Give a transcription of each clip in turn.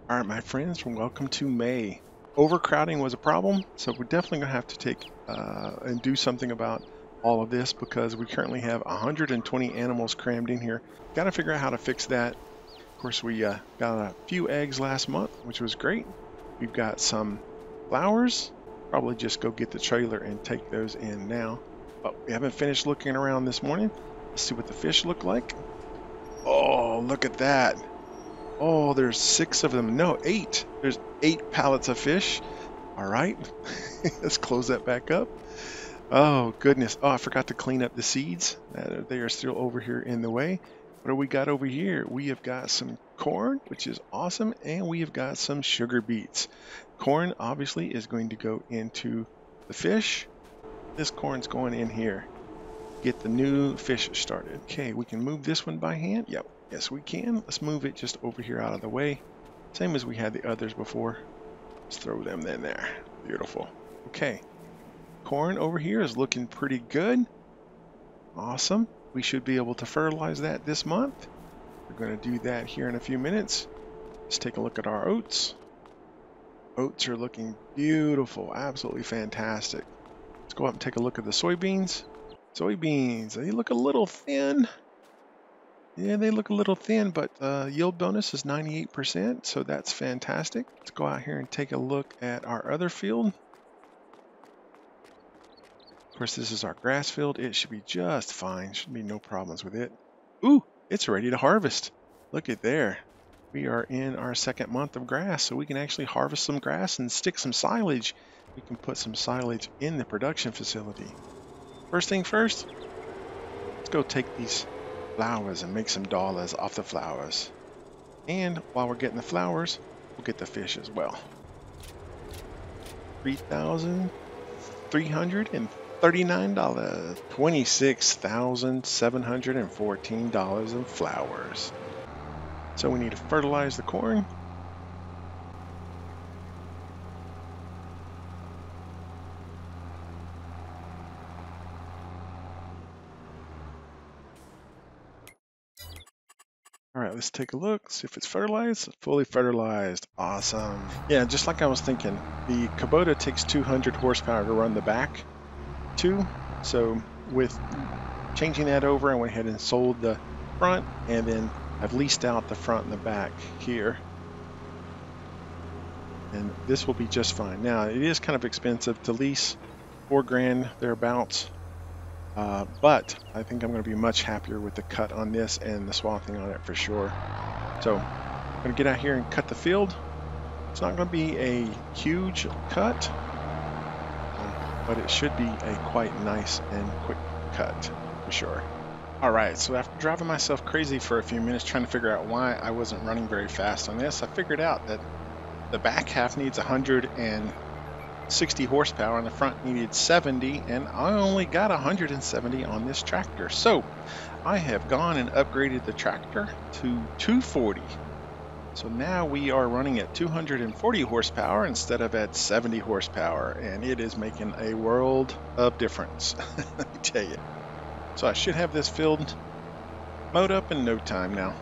All right, my friends, welcome to May. Overcrowding was a problem, so we're definitely going to have to take and do something about all of this because we currently have 120 animals crammed in here. Got to figure out how to fix that. Of course, we got a few eggs last month, which was great. We've got some flowers. Probably just go get the trailer and take those in now. But we haven't finished looking around this morning. Let's see what the fish look like. Oh, look at that. Oh, there's 6 of them. No, 8. There's 8 pallets of fish. All right. Let's close that back up. Oh, goodness. Oh, I forgot to clean up the seeds. They are still over here in the way. What do we got over here? We have got some corn, which is awesome, and we have got some sugar beets. Corn, obviously, is going to go into the fish. This corn's going in here. Get the new fish started. Okay, we can move this one by hand. Yep. Yes, we can. Let's move it just over here out of the way. Same as we had the others before. Let's throw them in there. Beautiful. Okay. Corn over here is looking pretty good. Awesome. We should be able to fertilize that this month. We're going to do that here in a few minutes. Let's take a look at our oats. Oats are looking beautiful. Absolutely fantastic. Let's go up and take a look at the soybeans. Soybeans, they look a little thin. Yeah, they look a little thin, but yield bonus is 98%, so that's fantastic. Let's go out here and take a look at our other field. Of course, this is our grass field. It should be just fine. Should be no problems with it. Ooh, it's ready to harvest. Look at there. We are in our 2nd month of grass, so we can actually harvest some grass and stick some silage. We can put some silage in the production facility. First thing first, let's go take these flowers and make some dollars off the flowers. And while we're getting the flowers, we'll get the fish as well. $3,339. $26,714 in flowers. So we need to fertilize the corn. All right, let's take a look, see if it's fertilized. Fully fertilized. Awesome. Yeah, just like I was thinking, the Kubota takes 200 horsepower to run the back too. So with changing that over, I went ahead and sold the front, and then I've leased out the front and the back here. And this will be just fine. Now, it is kind of expensive to lease, $4 grand thereabouts. But I think I'm going to be much happier with the cut on this and the swathing on it for sure. So I'm going to get out here and cut the field. It's not going to be a huge cut, but it should be a quite nice and quick cut for sure. All right, so after driving myself crazy for a few minutes trying to figure out why I wasn't running very fast on this, I figured out that the back half needs 160 horsepower and the front needed 70, and I only got 170 on this tractor. So I have gone and upgraded the tractor to 240. So now we are running at 240 horsepower instead of at 70 horsepower, and it is making a world of difference. Let me tell you. So I should have this field mowed up in no time now.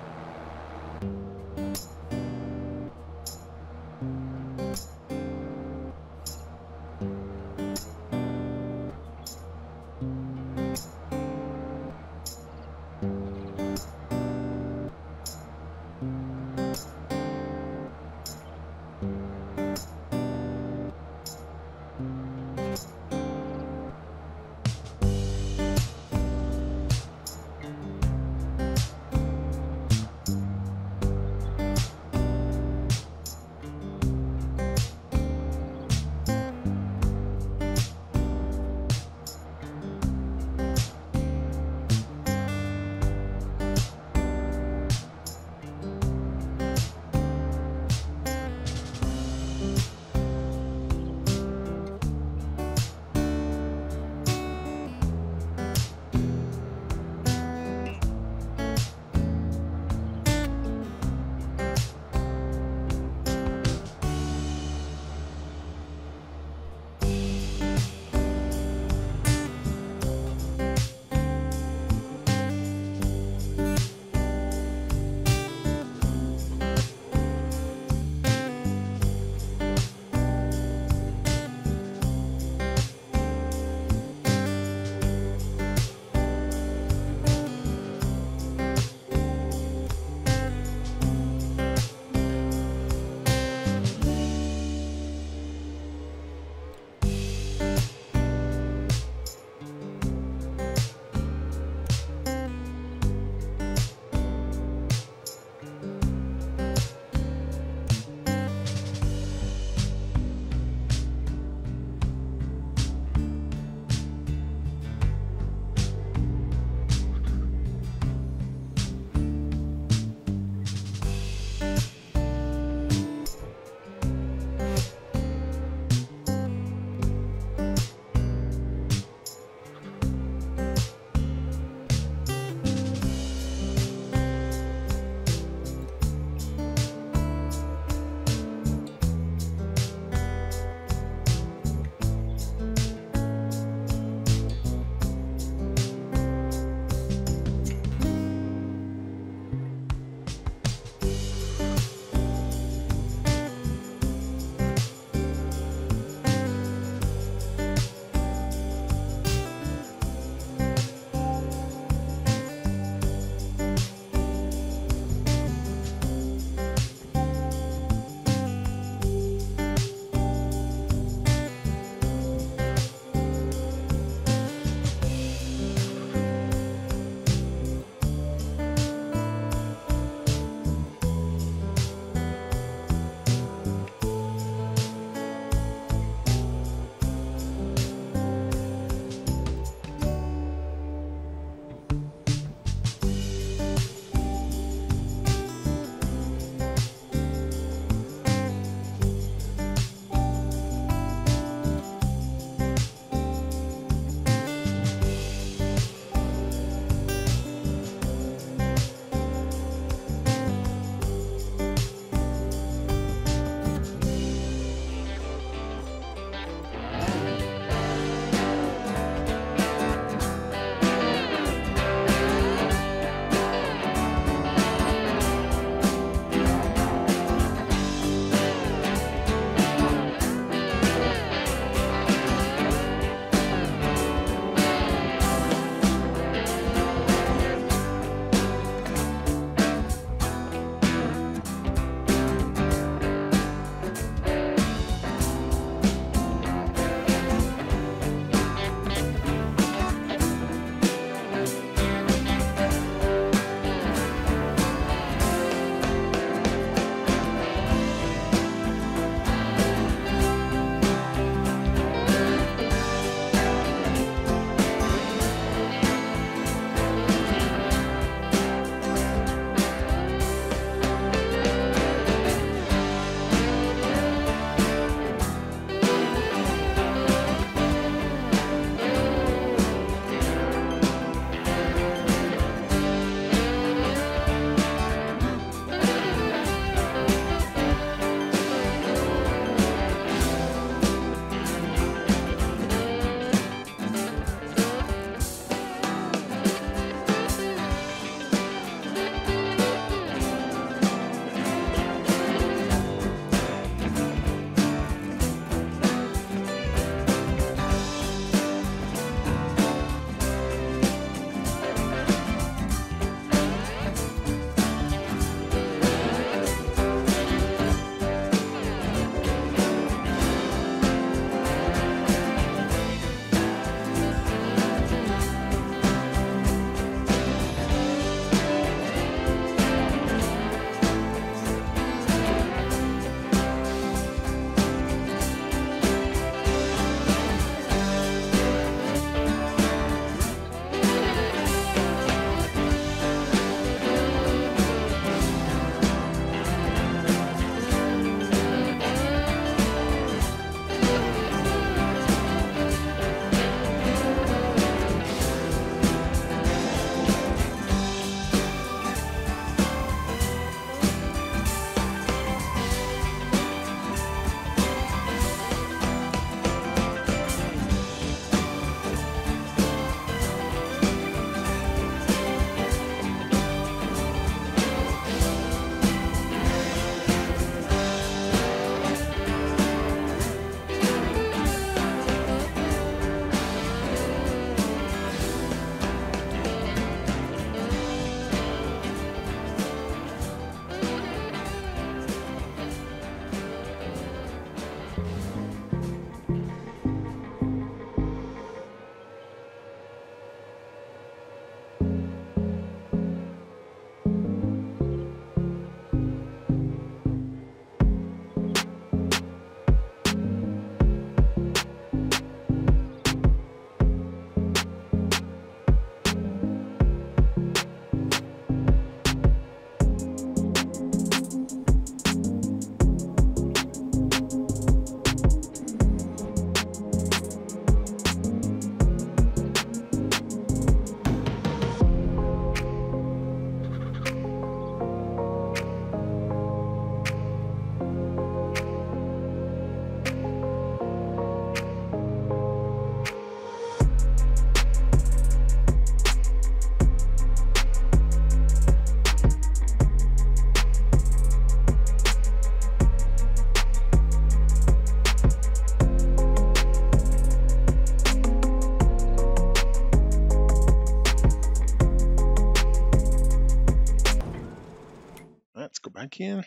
again.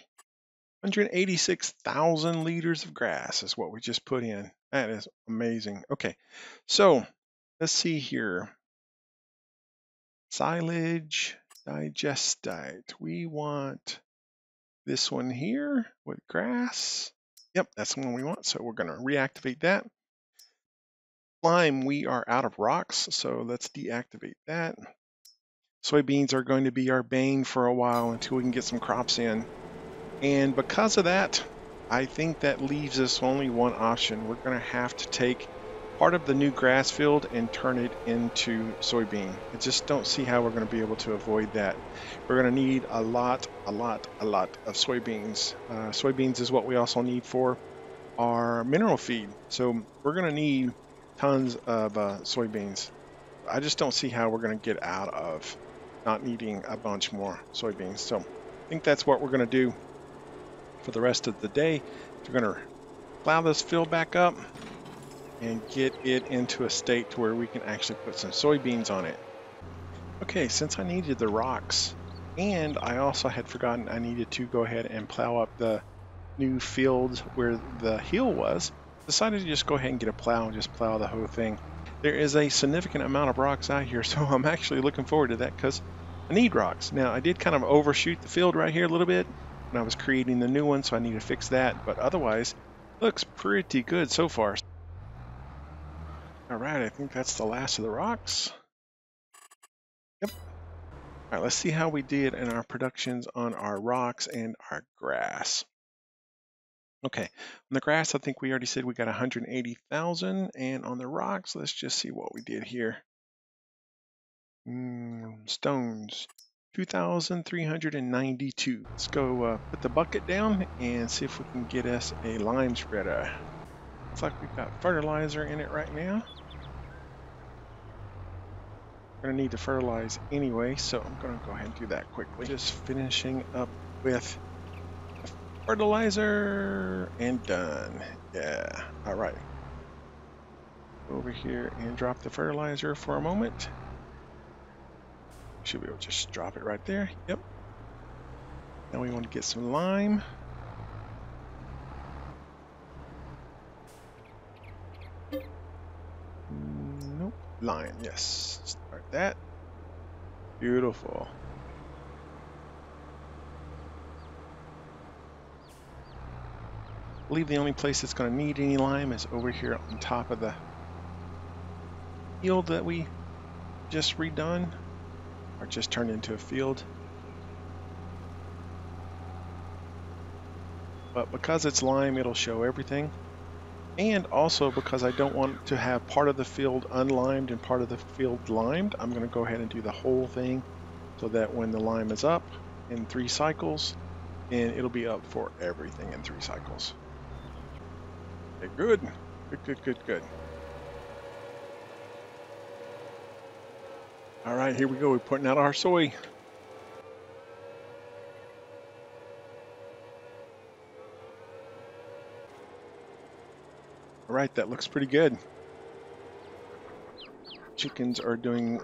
186,000 liters of grass is what we just put in. That is amazing. Okay, so let's see here. Silage, digestate. We want this one here with grass. Yep, that's the one we want. So we're going to reactivate that. Lime, we are out of rocks, so let's deactivate that. Soybeans are going to be our bane for a while until we can get some crops in. And because of that, I think that leaves us only one option. We're going to have to take part of the new grass field and turn it into soybean. I just don't see how we're going to be able to avoid that. We're going to need a lot of soybeans. Soybeans is what we also need for our mineral feed. So we're going to need tons of soybeans. I just don't see how we're going to get out of not needing a bunch more soybeans. So I think that's what we're going to do for the rest of the day. We're going to plow this field back up and get it into a state to where we can actually put some soybeans on it. Okay, since I needed the rocks, and I also had forgotten I needed to go ahead and plow up the new fields where the hill was, decided to just go ahead and get a plow and just plow the whole thing. There is a significant amount of rocks out here, so I'm actually looking forward to that because I need rocks. Now, I did kind of overshoot the field right here a little bit when I was creating the new one, so I need to fix that, but otherwise, looks pretty good so far. All right, I think that's the last of the rocks. Yep. All right, let's see how we did in our productions on our rocks and our grass. Okay, on the grass, I think we already said we got 180,000, and on the rocks, let's just see what we did here. Stones, 2,392. Let's go put the bucket down and see if we can get us a lime spreader. Looks like we've got fertilizer in it right now. We're gonna need to fertilize anyway, so I'm gonna go ahead and do that quickly. Just finishing up with fertilizer and done. Yeah, all right. Over here and drop the fertilizer for a moment. Should be able to just drop it right there. Yep. Now we want to get some lime. Nope. Lime, yes. Start that. Beautiful. I believe the only place that's going to need any lime is over here on top of the field that we just redone, or just turned into a field. But because it's lime, it'll show everything. And also because I don't want to have part of the field unlimed and part of the field limed, I'm going to go ahead and do the whole thing so that when the lime is up in 3 cycles, then it'll be up for everything in 3 cycles. Okay, good. Good. All right, here we go. We're putting out our soy. All right, that looks pretty good. Chickens are doing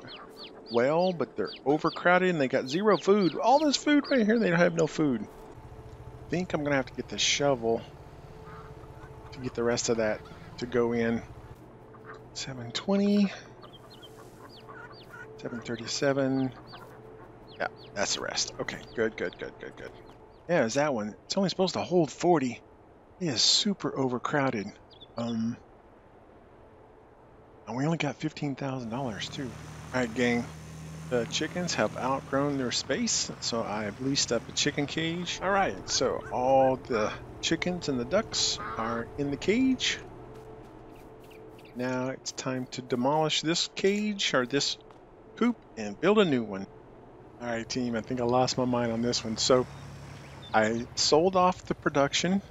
well, but they're overcrowded and they got 0 food. All this food right here, they don't have no food. I think I'm gonna have to get the shovel to get the rest of that to go in. 720, 737. Yeah, that's the rest. Okay, good. Yeah, it's that one. It's only supposed to hold 40. It is super overcrowded. And we only got $15,000 too. All right, gang. The chickens have outgrown their space, so I've leased up a chicken cage. All right, so all the chickens and the ducks are in the cage. Now it's time to demolish this cage or this coop and build a new one. All right, team, I think I lost my mind on this one. So I sold off the production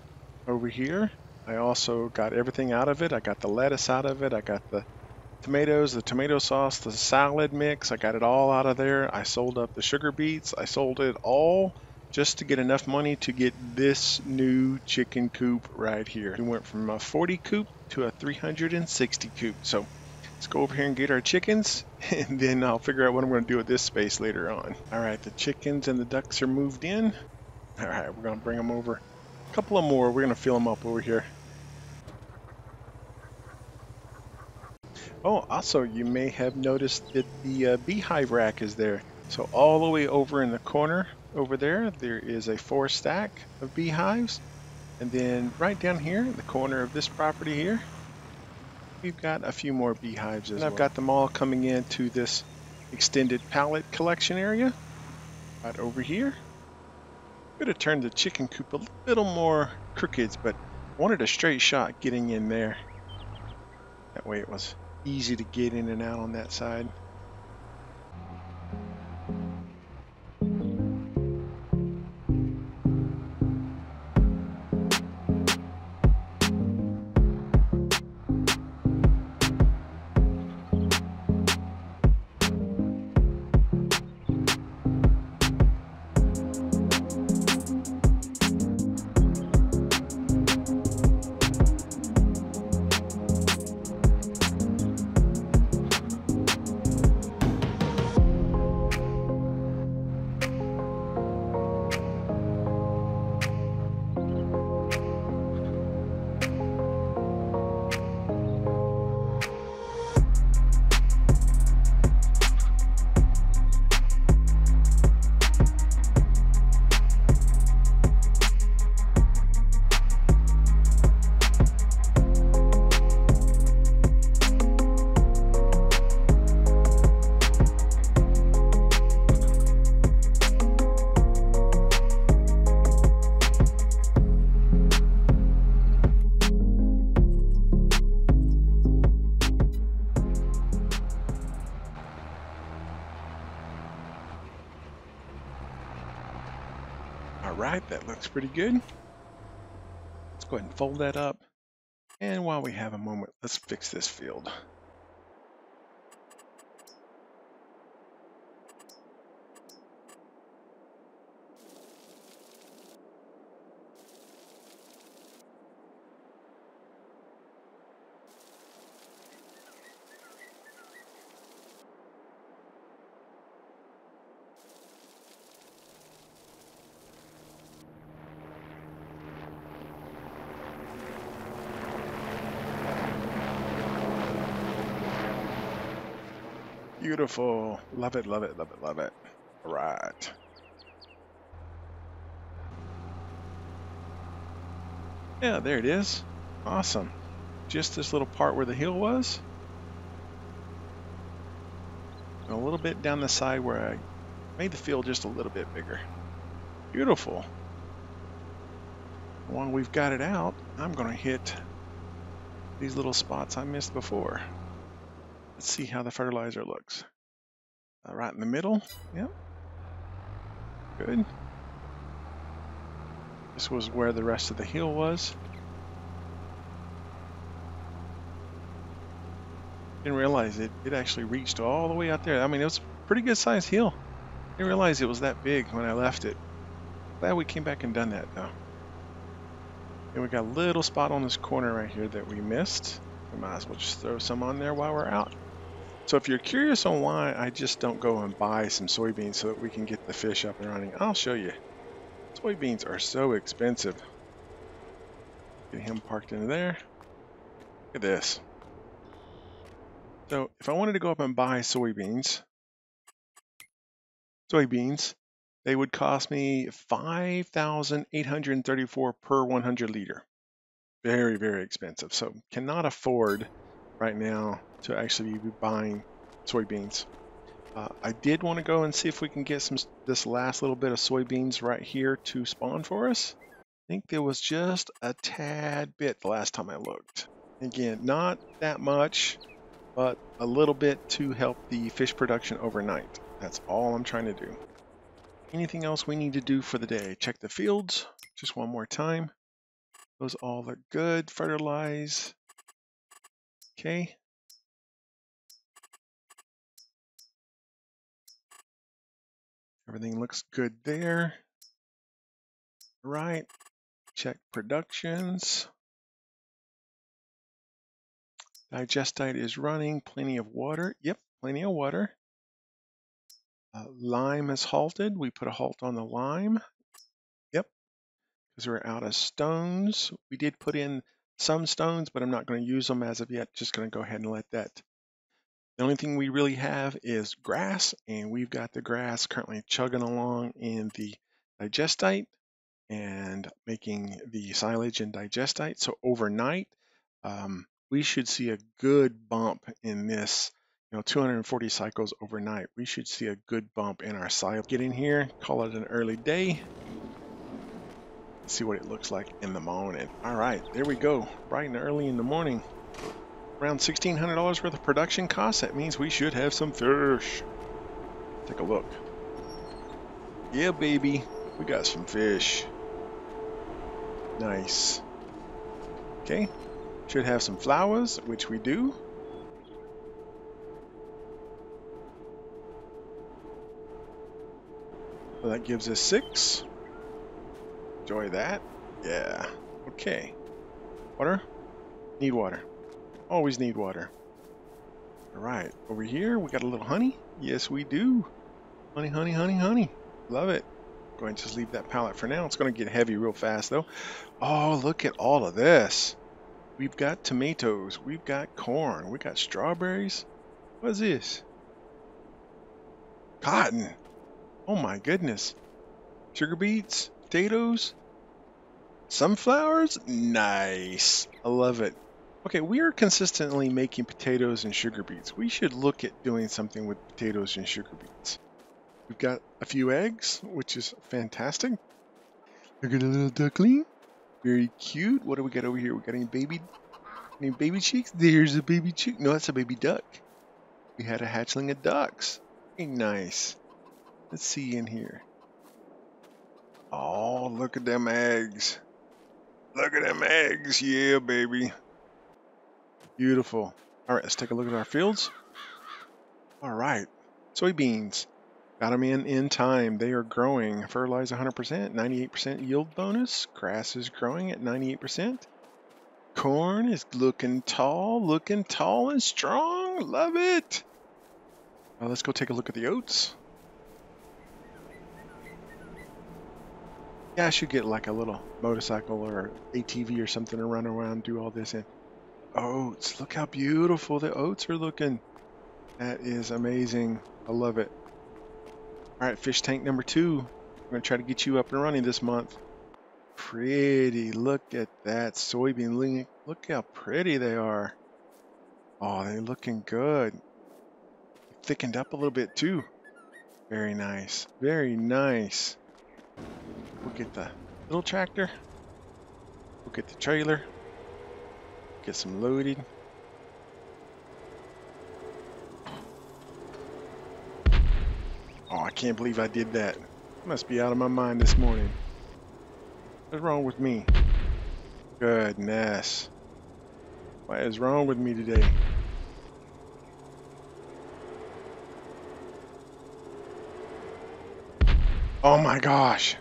over here. I also got everything out of it. I got the lettuce out of it. I got the tomatoes, the tomato sauce, the salad mix. I got it all out of there. I sold up the sugar beets. I sold it all just to get enough money to get this new chicken coop right here. We went from a 40 coop to a 360 coop. So let's go over here and get our chickens, and then I'll figure out what I'm going to do with this space later on. All right, the chickens and the ducks are moved in. All right, we're gonna bring them over. A couple of more. We're gonna fill them up over here. Oh, also, you may have noticed that the beehive rack is there. So all the way over in the corner over there, there is a 4 stack of beehives. And then right down here in the corner of this property here, we've got a few more beehives as well. And I've got them all coming into this extended pallet collection area right over here. Could have turned the chicken coop a little more crooked, but I wanted a straight shot getting in there. That way it was easy to get in and out on that side. All right, that looks pretty good. Let's go ahead and fold that up. And while we have a moment, let's fix this field. Beautiful. Love it, love it, love it, love it. All right. Yeah, there it is. Awesome. Just this little part where the hill was. And a little bit down the side where I made the field just a little bit bigger. Beautiful. When we've got it out, I'm going to hit these little spots I missed before. Let's see how the fertilizer looks. Right in the middle. Yep. Good. This was where the rest of the hill was. Didn't realize it actually reached all the way out there. I mean, it was a pretty good sized hill. Didn't realize it was that big when I left it. Glad we came back and done that though. And we got a little spot on this corner right here that we missed. We might as well just throw some on there while we're out. So if you're curious on why I just don't go and buy some soybeans so that we can get the fish up and running, I'll show you. Soybeans are so expensive. Get him parked into there. Look at this. So if I wanted to go up and buy soybeans, they would cost me $5,834 per 100 liter. Very, very expensive. So cannot afford right now to actually be buying soybeans. I did want to go and see if we can get this last little bit of soybeans right here to spawn for us. I think there was just a tad bit the last time I looked. Again, not that much, but a little bit to help the fish production overnight. That's all I'm trying to do. Anything else we need to do for the day? Check the fields just one more time. Those all look good. Fertilize. Okay. Everything looks good there. Right. Check productions. Digestite is running. Plenty of water. Yep, plenty of water. Lime has halted. We put a halt on the lime. Yep, because we're out of stones. We did put in some stones, but I'm not going to use them as of yet. Just going to go ahead and let that. The only thing we really have is grass, and we've got the grass currently chugging along in the digestite and making the silage and digestite. So overnight, we should see a good bump in this, 240 cycles overnight. We should see a good bump in our silage. Get in here, call it an early day. See what it looks like in the morning. All right, there we go. Bright and early in the morning. Around $1,600 worth of production costs. That means we should have some fish. Take a look. Yeah, baby. We got some fish. Nice. Okay. Should have some flowers, which we do. So that gives us 6. Enjoy that. Yeah. Okay. Water? Need water. Always need water. All right. Over here, we got a little honey. Yes, we do. Honey, honey, honey, honey. Love it. Go ahead and just leave that pallet for now. It's going to get heavy real fast, though. Oh, look at all of this. We've got tomatoes. We've got corn. We got strawberries. What is this? Cotton. Oh, my goodness. Sugar beets, potatoes, sunflowers. Nice. I love it. Okay, we are consistently making potatoes and sugar beets. We should look at doing something with potatoes and sugar beets. We've got a few eggs, which is fantastic. Look at a little duckling. Very cute. What do we got over here? We got any baby chicks? There's a baby chick. No, that's a baby duck. We had a hatchling of ducks. Very nice. Let's see in here. Oh, look at them eggs. Look at them eggs. Yeah, baby. Beautiful. All right, let's take a look at our fields. All right. Soybeans. Got them in time. They are growing. Fertilize 100%, 98% yield bonus. Grass is growing at 98%. Corn is looking tall and strong. Love it. Now let's go take a look at the oats. Yeah, I should get like a little motorcycle or ATV or something to run around and do all this in. Oats. Look how beautiful the oats are looking. That is amazing. I love it. All right, fish tank number 2. I'm going to try to get you up and running this month. Pretty. Look at that soybean. Look how pretty they are. Oh, they're looking good. Thickened up a little bit too. Very nice. Very nice. We'll get the little tractor. We'll get the trailer. Get some loaded. Oh, I can't believe I did that. I must be out of my mind this morning. What's wrong with me? Goodness. What is wrong with me today? Oh my gosh.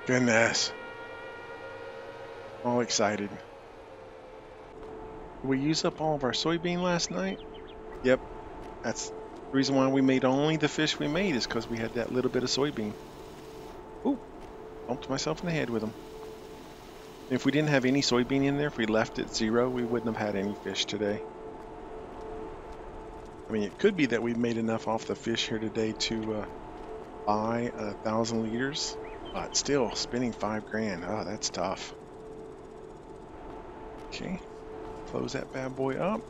Goodness. All excited. Did we use up all of our soybean last night? Yep. That's the reason why we made only the fish we made is because we had that little bit of soybean. Ooh. Bumped myself in the head with them. If we didn't have any soybean in there, if we left it 0, we wouldn't have had any fish today. I mean, it could be that we've made enough off the fish here today to buy 1,000 liters, but still, spending $5,000, oh, that's tough. Okay, close that bad boy up.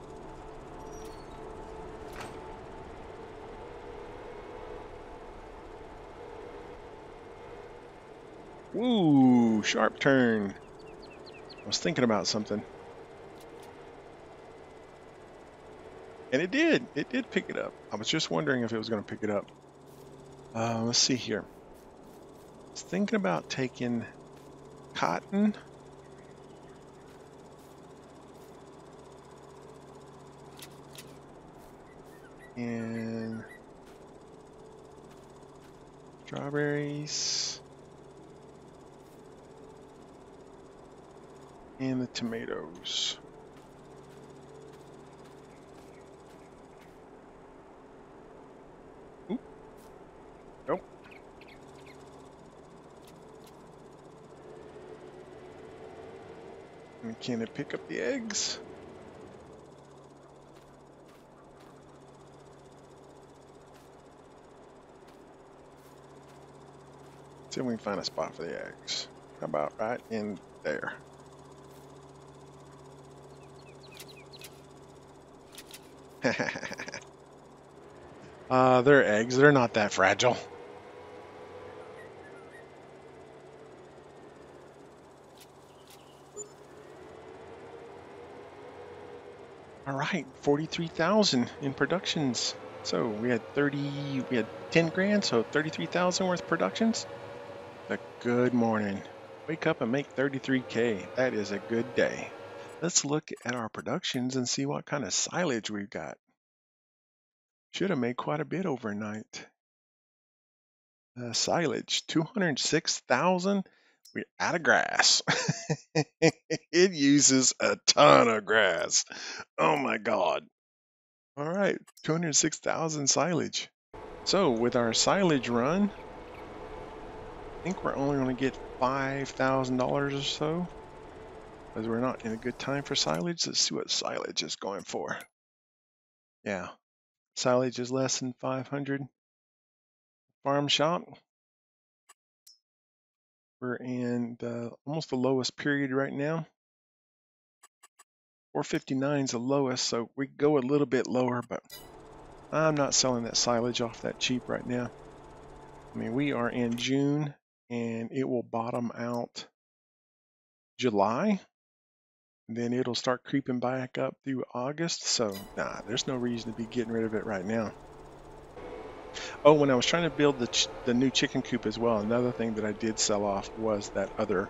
Woo, sharp turn. I was thinking about something. And it did pick it up. I was just wondering if it was going to pick it up. Let's see here. I was thinking about taking cotton. And strawberries. And the tomatoes. Oop, And can it pick up the eggs? See if we can find a spot for the eggs. How about right in there? They're eggs. They're not that fragile. All right, 43,000 in productions. So we had 10 grand, so 33,000 worth of productions. A good morning. Wake up and make 33K. That is a good day. Let's look at our productions and see what kind of silage we've got. Should have made quite a bit overnight. Silage, 206,000. We're out of grass. It uses a ton of grass. Oh my God. All right, 206,000 silage. So with our silage run, I think we're only going to get $5,000 or so, because we're not in a good time for silage. Let's see what silage is going for. Yeah, silage is less than 500. Farm shop. We're in almost the lowest period right now. 459 is the lowest, so we go a little bit lower, but I'm not selling that silage off that cheap right now. I mean, we are in June, and it will bottom out July. Then it'll start creeping back up through August. So, nah, there's no reason to be getting rid of it right now. Oh, when I was trying to build the new chicken coop as well, another thing that I did sell off was that other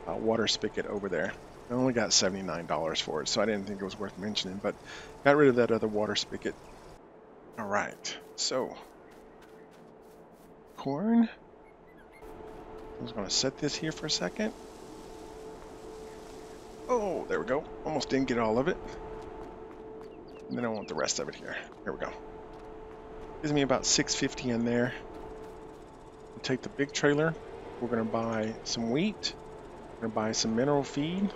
water spigot over there. I only got $79 for it, so I didn't think it was worth mentioning, but got rid of that other water spigot. All right, so corn. I was going to set this here for a second. Oh, there we go. Almost didn't get all of it. And then I want the rest of it here. Here we go. Gives me about $650 in there. We'll take the big trailer. We're going to buy some wheat. We're going to buy some mineral feed.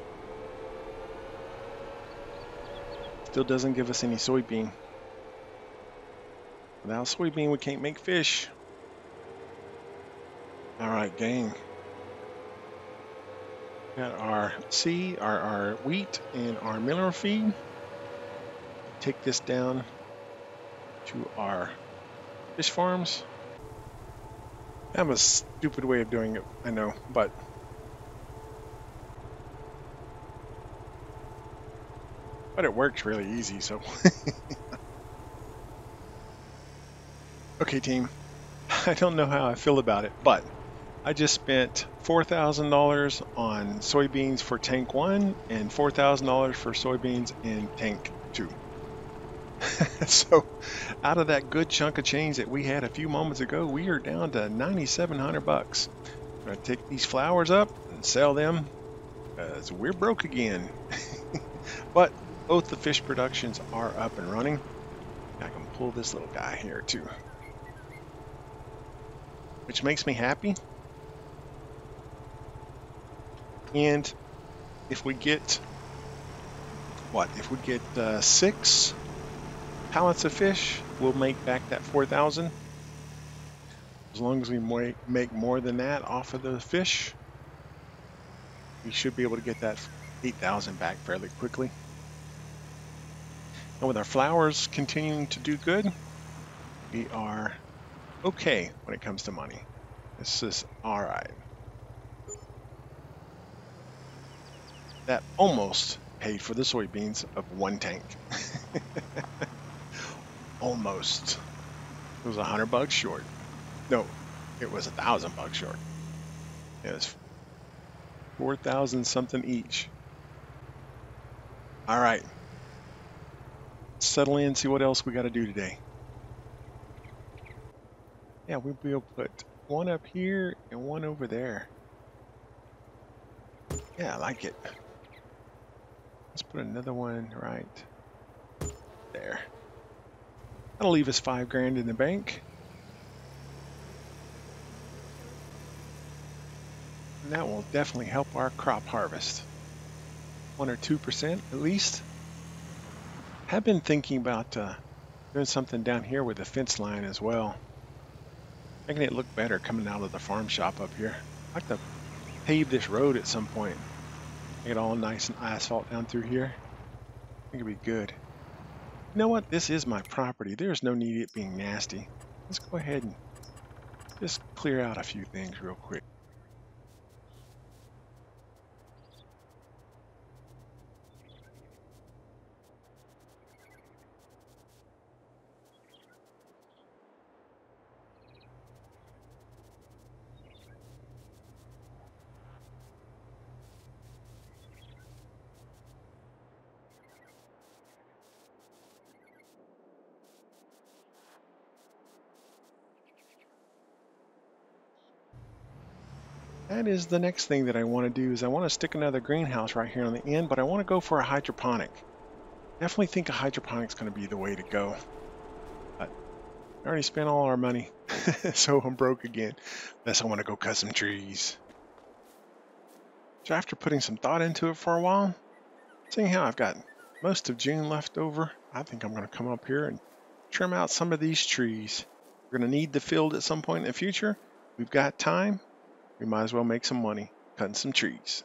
Still doesn't give us any soybean. Without soybean, we can't make fish. All right, gang. Got our seed, our wheat, and our mineral feed. Take this down to our fish farms. That was a stupid way of doing it, I know, but it works really easy, so. Okay, team. I don't know how I feel about it, but I just spent $4,000 on soybeans for tank 1 and $4,000 for soybeans in tank 2. So out of that good chunk of change that we had a few moments ago, we are down to 9,700 bucks. I'm going to take these flowers up and sell them because we're broke again. But both the fish productions are up and running. I can pull this little guy here too, which makes me happy. And if we get, if we get 6 pallets of fish, we'll make back that 4,000. As long as we make more than that off of the fish, we should be able to get that 8,000 back fairly quickly. And with our flowers continuing to do good, we are okay when it comes to money. This is all right. That almost paid for the soybeans of 1 tank. Almost. It was $100 short. No, it was $1,000 short. It was 4,000 something each. All right. Settle in, see what else we got to do today. Yeah, we'll be able to put one up here and one over there. Yeah, I like it. Let's put another one right there. That'll leave us 5 grand in the bank. And that will definitely help our crop harvest. 1 or 2% at least. Have been thinking about doing something down here with the fence line as well, making it look better coming out of the farm shop up here. I'd like to pave this road at some point, make it all nice and asphalt down through here. I think it'd be good. You know what? This is my property. There's no need it being nasty. Let's go ahead and just clear out a few things real quick. That is the next thing that I want to do is I want to stick another greenhouse right here on the end, but I want to go for a hydroponic. Definitely think a hydroponic's going to be the way to go. But I already spent all our money, so I'm broke again. Unless I want to go cut some trees. So after putting some thought into it for a while, seeing how I've got most of June left over, I think I'm going to come up here and trim out some of these trees. We're going to need the field at some point in the future. We've got time. We might as well make some money cutting some trees.